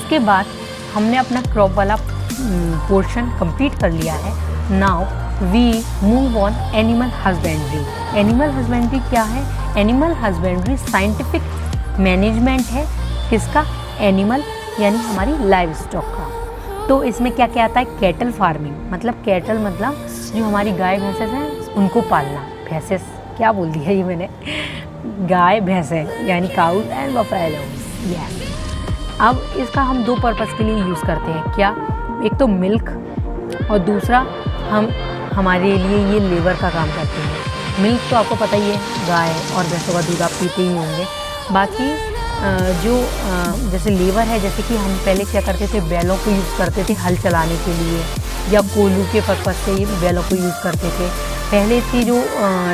उसके बाद हमने अपना क्रॉप वाला पोर्शन कंप्लीट कर लिया है। Now we move on animal husbandry. Animal husbandry क्या है? एनिमल हस्बेंड्री साइंटिफिक मैनेजमेंट है किसका? एनिमल यानी हमारी लाइव स्टॉक का। तो इसमें क्या क्या आता है? कैटल फार्मिंग, मतलब कैटल मतलब जो हमारी गाय भैंसे हैं उनको पालना। भैंसे क्या बोल दिया ये मैंने, गाय भैंसे यानी काउज एंड बफेलोज। यस। अब इसका हम दो पर्पज़ के लिए यूज़ करते हैं। क्या? एक तो मिल्क और दूसरा हम हमारे लिए ये लेबर का काम करते हैं। मिल्क तो आपको पता ही है, गाय और भैंसों का दूध आप पीते ही होंगे। बाकी जो जैसे लेबर है, जैसे कि हम पहले क्या करते थे, बैलों को यूज़ करते थे हल चलाने के लिए या कोल्हू के पर्पज़ से बैलों को यूज़ करते थे। पहले इतनी जो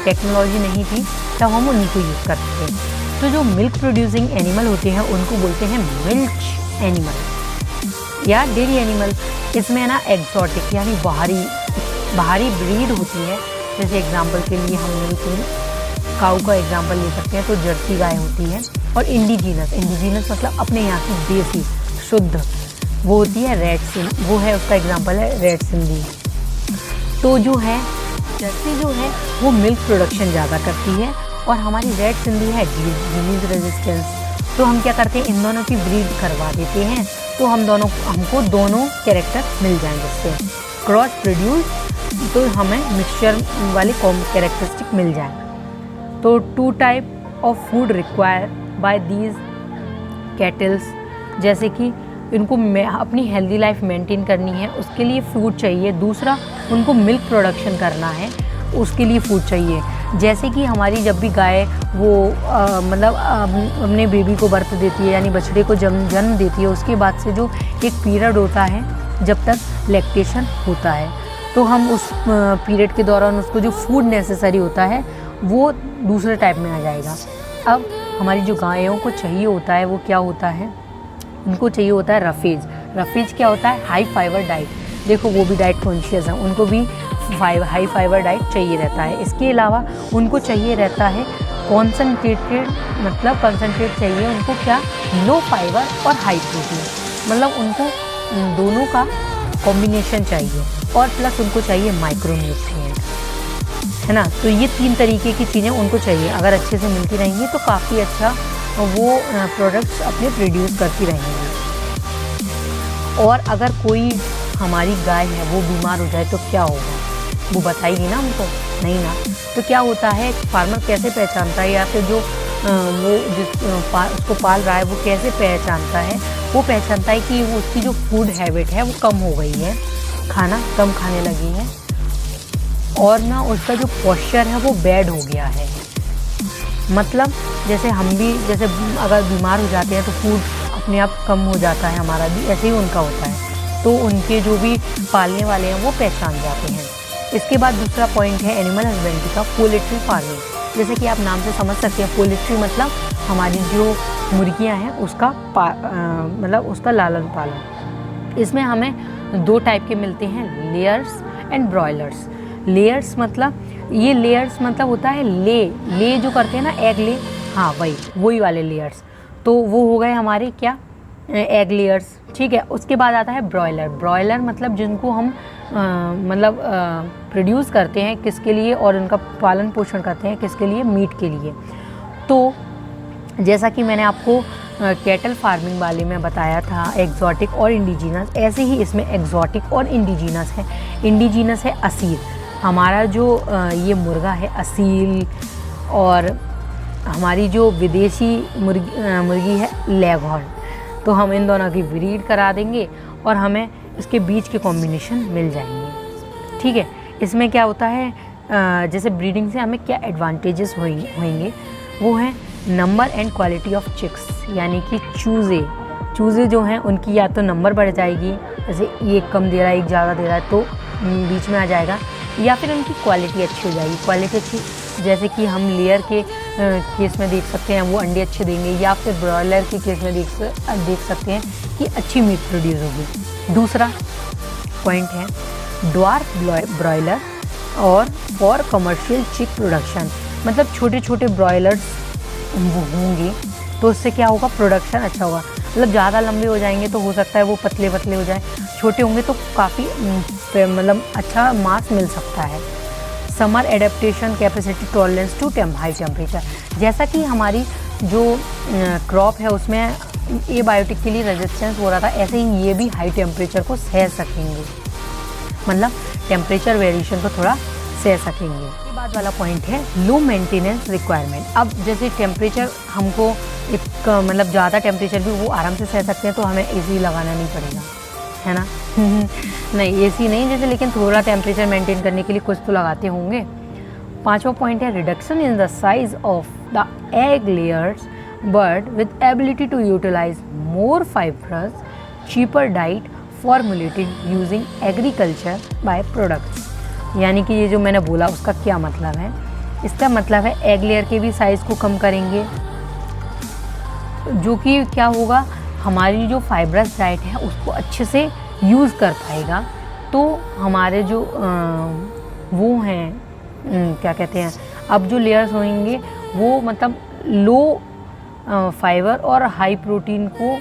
टेक्नोलॉजी नहीं थी तब हम उन्हीं को यूज़ करते थे। तो जो मिल्क प्रोड्यूसिंग एनिमल होते हैं उनको बोलते हैं मिल्च एनिमल या डेयरी एनिमल। इसमें ना एक्सोटिक यानी बाहरी ब्रीड होती है। जैसे एग्जांपल के लिए हम मिल्क काऊ का एग्जांपल ले सकते हैं, तो जर्सी गाय होती है। और इंडिजीनस मतलब अपने यहाँ की देसी शुद्ध वो होती है रेड सिंधी, वो है उसका एग्जांपल है रेड सिंधी। तो जो है जर्सी जो है वो मिल्क प्रोडक्शन ज़्यादा करती है और हमारी रेड सिंधी है डिजीज रेजिस्टेंस। तो हम क्या करते हैं, इन दोनों की ब्रीड करवा देते हैं तो हमको दोनों कैरेक्टर मिल जाएंगे। इससे क्रॉस प्रोड्यूस तो हमें मिक्सचर वाले कैरेक्टरिस्टिक मिल जाए। तो 2 type of food require by these cattles, जैसे कि इनको अपनी हेल्दी लाइफ मेंटेन करनी है उसके लिए फूड चाहिए। दूसरा उनको मिल्क प्रोडक्शन करना है उसके लिए फूड चाहिए। जैसे कि हमारी जब भी गाय वो मतलब अपने बेबी को बर्थ देती है यानी बछड़े को जन्म देती है, उसके बाद से जो एक पीरियड होता है जब तक लैक्टेशन होता है, तो हम उस पीरियड के दौरान उसको जो फूड नेसेसरी होता है वो दूसरे टाइप में आ जाएगा। अब हमारी जो गायों को चाहिए होता है वो क्या होता है, उनको चाहिए होता है रफेज। रफेज क्या होता है? High fibre diet. देखो वो भी डाइट कॉन्शियस है, उनको भी हाई फाइबर डाइट चाहिए रहता है। इसके अलावा उनको चाहिए रहता है कॉन्सनट्रेटेड, मतलब कंसनट्रेट चाहिए उनको क्या? लो फाइबर और हाई प्रोटीन, मतलब उनको दोनों का कॉम्बिनेशन चाहिए और प्लस उनको चाहिए माइक्रोन्यूट्रिएंट, है ना। तो ये 3 तरीके की चीज़ें उनको चाहिए। अगर अच्छे से मिलती रहेंगी तो काफ़ी अच्छा वो प्रोडक्ट्स अपने प्रोड्यूस करती रहेंगी। और अगर कोई हमारी गाय है वो बीमार हो जाए तो क्या होगा, वो बताएगी ना हमको? नहीं ना। तो क्या होता है, फार्मर कैसे पहचानता है या फिर जो वो उसको पाल रहा है वो कैसे पहचानता है? वो पहचानता है कि वो उसकी जो फूड हैबिट है वो कम हो गई है, खाना कम खाने लगी है और ना उसका जो पोस्चर है वो बैड हो गया है। मतलब जैसे हम भी जैसे अगर बीमार हो जाते हैं तो फूड अपने आप कम हो जाता है, हमारा भी ऐसे ही उनका होता है। तो उनके जो भी पालने वाले हैं वो पहचान जाते हैं। इसके बाद दूसरा पॉइंट है एनिमल हस्बेंड्री का पोल्ट्री फार्मिंग। जैसे कि आप नाम से समझ सकते हैं, पोल्ट्री मतलब हमारी जो मुर्गियां हैं उसका मतलब उसका लालन पालन। इसमें हमें 2 टाइप के मिलते हैं, लेयर्स एंड ब्रॉयलर्स। लेयर्स मतलब होता है ले जो करते हैं ना, एग ले, हाँ वही वाले लेयर्स। तो वो हो गए हमारे क्या, एग लेयर्स, ठीक है। उसके बाद आता है ब्रॉयलर मतलब जिनको हम प्रोड्यूस करते हैं किसके लिए और उनका पालन पोषण करते हैं किसके लिए, मीट के लिए। तो जैसा कि मैंने आपको कैटल फार्मिंग वाले में बताया था एग्जॉटिक और इंडिजीनस, ऐसे ही इसमें एग्जॉटिक और इंडिजीनस है। इंडिजीनस है असील, हमारा जो ये मुर्गा है असील, और हमारी जो विदेशी मुर्गी है लेगहॉर्न। तो हम इन दोनों की ब्रीड करा देंगे और हमें इसके बीच के कॉम्बिनेशन मिल जाएंगे, ठीक है। इसमें क्या होता है, जैसे ब्रीडिंग से हमें क्या एडवांटेजेस होंगे, वो है number and quality of chicks, यानी कि चूज़े जो हैं उनकी या तो नंबर बढ़ जाएगी, जैसे एक कम दे रहा है एक ज़्यादा दे रहा है तो बीच में आ जाएगा, या फिर उनकी क्वालिटी अच्छी हो जाएगी। क्वालिटी अच्छी जैसे कि हम लेयर के केस में देख सकते हैं वो अंडे अच्छे देंगे, या फिर ब्रॉयलर के केस में देख सकते हैं कि अच्छी मीट प्रोड्यूस होगी। दूसरा पॉइंट है ड्वार्फ ब्रॉयलर और फॉर कमर्शियल चिक प्रोडक्शन, मतलब छोटे छोटे ब्रॉयलर्स होंगे तो उससे क्या होगा, प्रोडक्शन अच्छा होगा। मतलब ज़्यादा लंबे हो जाएंगे तो हो सकता है वो पतले पतले हो जाए, छोटे होंगे तो काफ़ी मतलब अच्छा मास मिल सकता है। Summer adaptation capacity tolerance to high temperature, जैसा कि हमारी जो क्रॉप है उसमें एबायोटिक के लिए रेजिस्टेंस हो रहा था, ऐसे ही ये भी हाई टेम्परेचर को सह सकेंगे, मतलब टेम्परेचर वेरिएशन को थोड़ा सह सकेंगे। ये बाद वाला पॉइंट है लो मेंटेनेंस रिक्वायरमेंट। अब जैसे टेम्परेचर हमको एक मतलब ज़्यादा टेम्परेचर भी वो आराम से सह सकते हैं, तो हमें एसी लगाना नहीं पड़ेगा, है ना। नहीं, एसी नहीं जैसे, लेकिन थोड़ा टेम्परेचर मेंटेन करने के लिए कुछ तो लगाते होंगे। 5वां पॉइंट है reduction in the size of the egg layers but with ability to utilise more fibrous cheaper diet formulated using agriculture by products. यानी कि ये जो मैंने बोला उसका क्या मतलब है, इसका मतलब है एग लेयर के भी साइज़ को कम करेंगे, जो कि क्या होगा, हमारी जो फाइब्रस डाइट है उसको अच्छे से यूज़ कर पाएगा। तो हमारे जो वो हैं क्या कहते हैं, अब जो लेयर्स होंगे वो मतलब लो फाइबर और हाई प्रोटीन को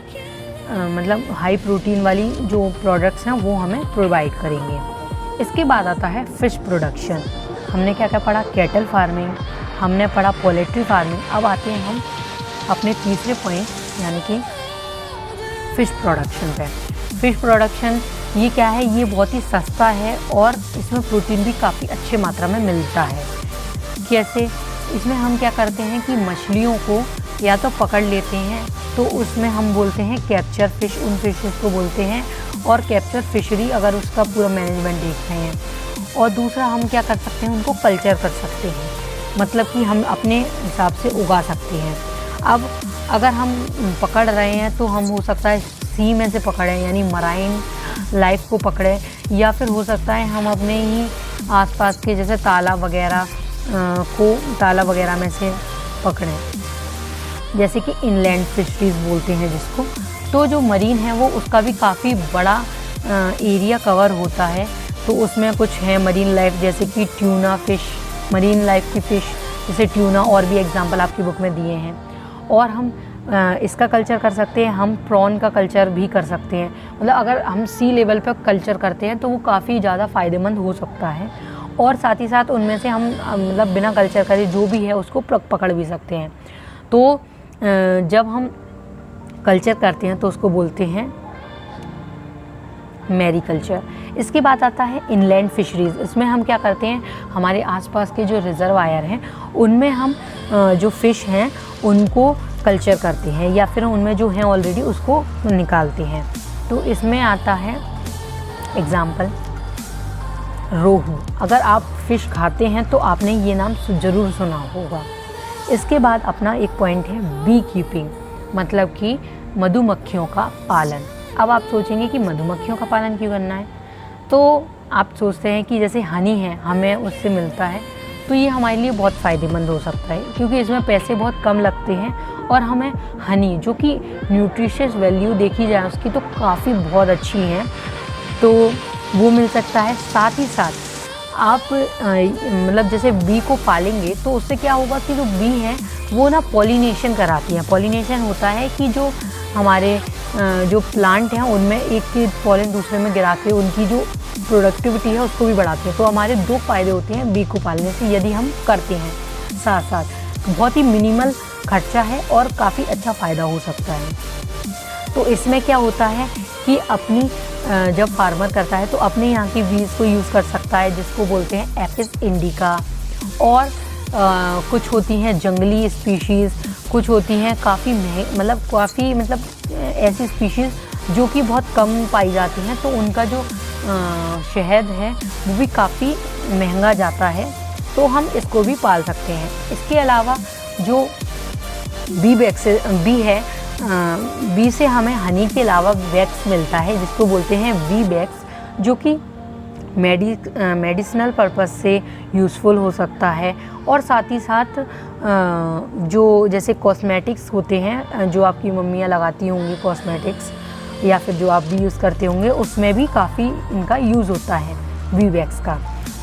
मतलब हाई प्रोटीन वाली जो प्रोडक्ट्स हैं वो हमें प्रोवाइड करेंगे। इसके बाद आता है फिश प्रोडक्शन। हमने क्या क्या पढ़ा, कैटल फार्मिंग, हमने पढ़ा पोल्ट्री फार्मिंग। अब आते हैं हम अपने तीसरे पॉइंट यानी कि फ़िश प्रोडक्शन पे। फ़िश प्रोडक्शन ये क्या है, ये बहुत ही सस्ता है और इसमें प्रोटीन भी काफ़ी अच्छे मात्रा में मिलता है। कैसे, इसमें हम क्या करते हैं कि मछलियों को या तो पकड़ लेते हैं, तो उसमें हम बोलते हैं कैप्चर फ़िश, उन फिशेस को बोलते हैं, और कैप्चर फिशरी अगर उसका पूरा मैनेजमेंट देख रहे हैं। और दूसरा हम क्या कर सकते हैं, उनको कल्चर कर सकते हैं, मतलब कि हम अपने हिसाब से उगा सकते हैं। अब अगर हम पकड़ रहे हैं तो हम हो सकता है सी में से पकड़ें, यानी मराइन लाइफ को पकड़ें, या फिर हो सकता है हम अपने ही आसपास के जैसे तालाब वगैरह में से पकड़ें, जैसे कि इनलैंड फिशरीज़ बोलते हैं जिसको। तो जो मरीन है वो उसका भी काफ़ी बड़ा एरिया कवर होता है, तो उसमें कुछ है मरीन लाइफ, जैसे कि ट्यूना फ़िश, मरीन लाइफ की फ़िश जैसे ट्यूना, और भी एग्जांपल आपकी बुक में दिए हैं। और हम इसका कल्चर कर सकते हैं, हम प्रॉन का कल्चर भी कर सकते हैं। मतलब अगर हम सी लेवल पर कल्चर करते हैं तो वो काफ़ी ज़्यादा फ़ायदेमंद हो सकता है, और साथ ही साथ उनमें से हम मतलब बिना कल्चर करे जो भी है उसको पकड़ भी सकते हैं। तो जब हम कल्चर करते हैं तो उसको बोलते हैं मैरीकल्चर। इसके बाद आता है इनलैंड फिशरीज़। इसमें हम क्या करते हैं, हमारे आसपास के जो रिजर्वायर हैं उनमें हम जो फ़िश हैं उनको कल्चर करते हैं, या फिर उनमें जो हैं ऑलरेडी उसको निकालते हैं। तो इसमें आता है एग्ज़ाम्पल रोहू। अगर आप फ़िश खाते हैं तो आपने ये नाम ज़रूर सुना होगा। इसके बाद अपना एक पॉइंट है बी कीपिंग, मतलब कि मधुमक्खियों का पालन। अब आप सोचेंगे कि मधुमक्खियों का पालन क्यों करना है, तो आप सोचते हैं कि जैसे हनी है हमें उससे मिलता है, तो ये हमारे लिए बहुत फ़ायदेमंद हो सकता है, क्योंकि इसमें पैसे बहुत कम लगते हैं, और हमें हनी जो कि न्यूट्रिशियस वैल्यू देखी जाए उसकी तो काफ़ी बहुत अच्छी है, तो वो मिल सकता है। साथ ही साथ आप मतलब जैसे बी को पालेंगे तो उससे क्या होगा कि जो बी है वो ना पॉलिनेशन कराती है। पॉलिनेशन होता है कि जो हमारे जो प्लांट हैं उनमें एक पॉलन दूसरे में गिरा के उनकी जो प्रोडक्टिविटी है उसको भी बढ़ाते हैं। तो हमारे दो फ़ायदे होते हैं बी को पालने से, यदि हम करते हैं। साथ साथ बहुत ही मिनिमल खर्चा है और काफ़ी अच्छा फ़ायदा हो सकता है। तो इसमें क्या होता है कि अपनी जब फार्मर करता है तो अपने यहाँ की बीज को यूज़ कर सकता है, जिसको बोलते हैं एपिस इंडिका, और कुछ होती हैं जंगली स्पीशीज़, कुछ होती हैं काफ़ी मतलब ऐसी स्पीशीज़ जो कि बहुत कम पाई जाती हैं, तो उनका जो शहद है वो भी काफ़ी महंगा जाता है, तो हम इसको भी पाल सकते हैं। इसके अलावा जो बी है, बी से हमें हनी के अलावा वैक्स मिलता है जिसको बोलते हैं बी वैक्स, जो कि मेडिसिनल पर्पस से यूज़फुल हो सकता है। और साथ ही साथ जो जैसे कॉस्मेटिक्स होते हैं जो आपकी मम्मियाँ लगाती होंगी कॉस्मेटिक्स, या फिर जो आप भी यूज़ करते होंगे, उसमें भी काफ़ी इनका यूज़ होता है बी वैक्स का।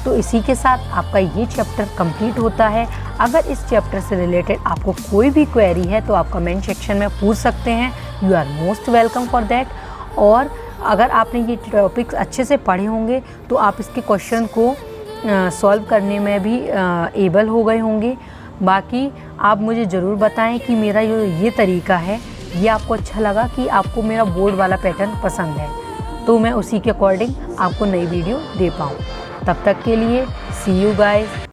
तो इसी के साथ आपका ये चैप्टर कंप्लीट होता है। अगर इस चैप्टर से रिलेटेड आपको कोई भी क्वेरी है तो आप कमेंट सेक्शन में पूछ सकते हैं, you are most welcome for that. और अगर आपने ये टॉपिक्स अच्छे से पढ़े होंगे तो आप इसके क्वेश्चन को सॉल्व करने में भी एबल हो गए होंगे। बाकी आप मुझे ज़रूर बताएं कि मेरा ये तरीका है ये आपको अच्छा लगा, कि आपको मेरा बोर्ड वाला पैटर्न पसंद है, तो मैं उसी के अकॉर्डिंग आपको नई वीडियो दे पाऊँ। तब तक के लिए सी यू गाइस।